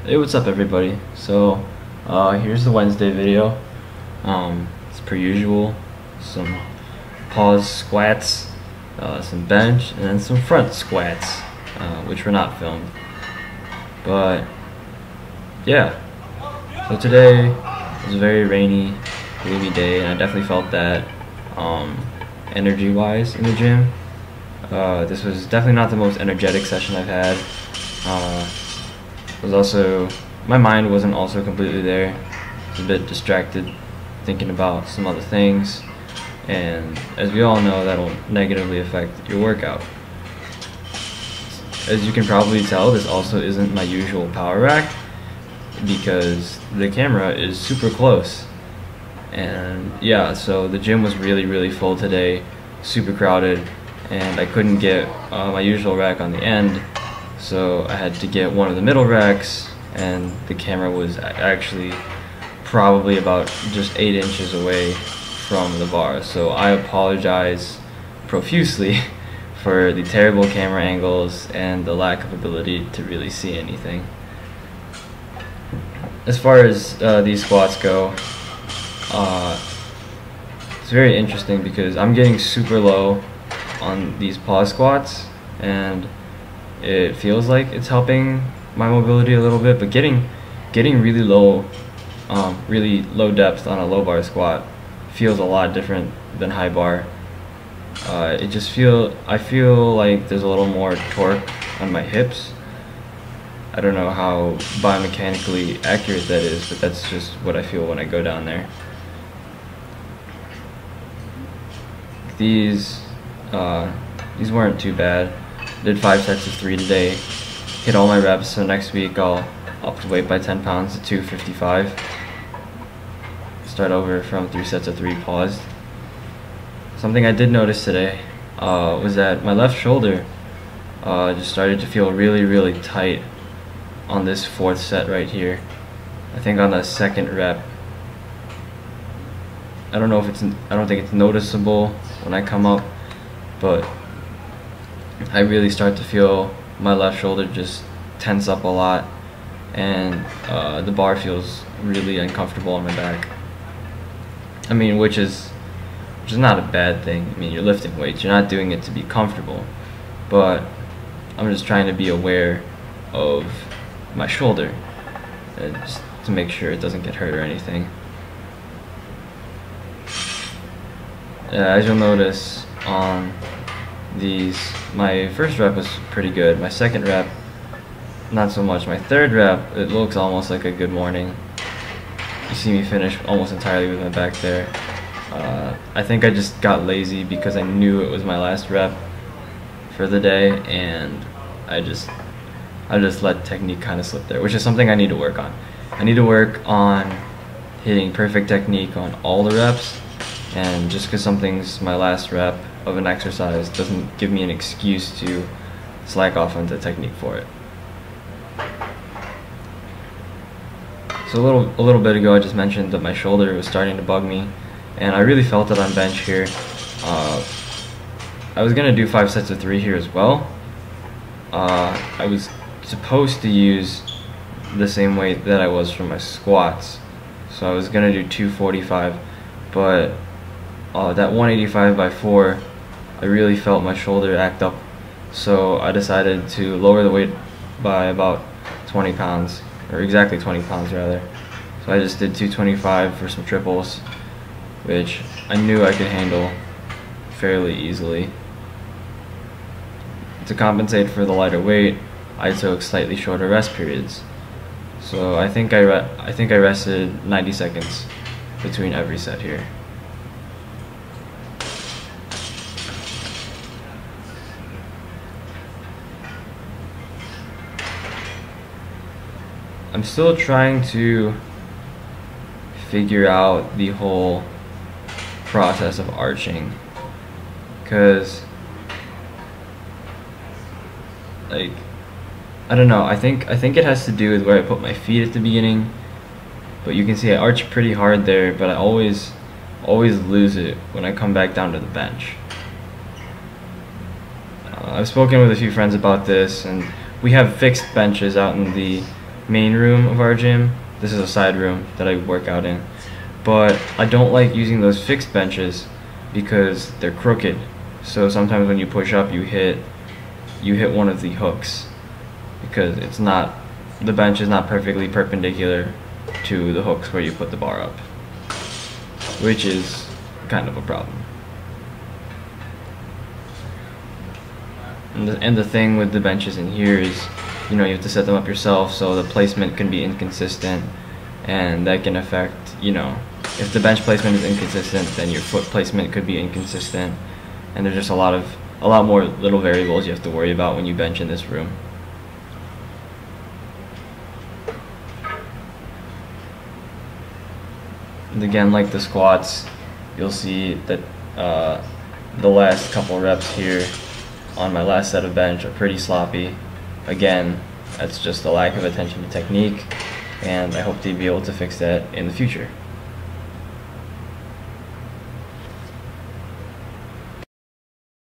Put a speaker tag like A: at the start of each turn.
A: Hey, what's up, everybody? So, here's the Wednesday video. As per usual, some pause squats, some bench, and then some front squats, which were not filmed. But yeah, so today was a very rainy, gloomy day, and I definitely felt that energy-wise in the gym. This was definitely not the most energetic session I've had. Was also, my mind wasn't also completely there. I was a bit distracted thinking about some other things, and as we all know, that'll negatively affect your workout. As you can probably tell, this also isn't my usual power rack because the camera is super close. And yeah, so the gym was really full today, super crowded, and I couldn't get my usual rack on the end. So I had to get one of the middle racks, and the camera was actually probably about just 8 inches away from the bar. So I apologize profusely for the terrible camera angles and the lack of ability to really see anything. As far as these squats go, it's very interesting because I'm getting super low on these pause squats, and it feels like it's helping my mobility a little bit, but getting really low depth on a low bar squat feels a lot different than high bar. I feel like there's a little more torque on my hips. I don't know how biomechanically accurate that is, but that's just what I feel when I go down there. These weren't too bad. Did 5 sets of 3 today. Hit all my reps, so next week I'll up the weight by 10 pounds to 255. Start over from 3 sets of 3 paused. Something I did notice today was that my left shoulder just started to feel really tight on this 4th set right here. I think on the 2nd rep. I don't think it's noticeable when I come up, but I really start to feel my left shoulder just tense up a lot, and the bar feels really uncomfortable on my back. I mean, which is not a bad thing. I mean, you're lifting weights, you're not doing it to be comfortable, but I'm just trying to be aware of my shoulder and just to make sure it doesn't get hurt or anything. As you'll notice on these, my first rep was pretty good. My 2nd rep, not so much. My 3rd rep, it looks almost like a good morning. You see me finish almost entirely with my back there. I think I just got lazy because I knew it was my last rep for the day, and I just let technique kind of slip there, which is something I need to work on. I need to work on hitting perfect technique on all the reps, and just because something's my last rep of an exercise doesn't give me an excuse to slack off on the technique for it. So a little bit ago I just mentioned that my shoulder was starting to bug me, and I really felt it on bench here. I was gonna do 5 sets of 3 here as well. I was supposed to use the same weight that I was for my squats, so I was gonna do 245, but that 185 by 4, I really felt my shoulder act up, so I decided to lower the weight by about 20 pounds, or exactly 20 pounds rather. So I just did 225 for some triples, which I knew I could handle fairly easily. To compensate for the lighter weight, I took slightly shorter rest periods. So I think I rested 90 seconds between every set here. I'm still trying to figure out the whole process of arching, because like, I don't know, I think it has to do with where I put my feet at the beginning, but you can see I arch pretty hard there, but I always lose it when I come back down to the bench. I've spoken with a few friends about this, and we have fixed benches out in the main room of our gym. This is a side room that I work out in. But I don't like using those fixed benches because they're crooked. So sometimes when you push up, you hit one of the hooks because the bench is not perfectly perpendicular to the hooks where you put the bar up, which is kind of a problem. And the thing with the benches in here is, you have to set them up yourself, so the placement can be inconsistent, and that can affect, if the bench placement is inconsistent, then your foot placement could be inconsistent, and there's just a lot more little variables you have to worry about when you bench in this room. And again, like the squats, you'll see that the last couple reps here on my last set of bench are pretty sloppy. Again, that's just a lack of attention to technique, and I hope to be able to fix that in the future.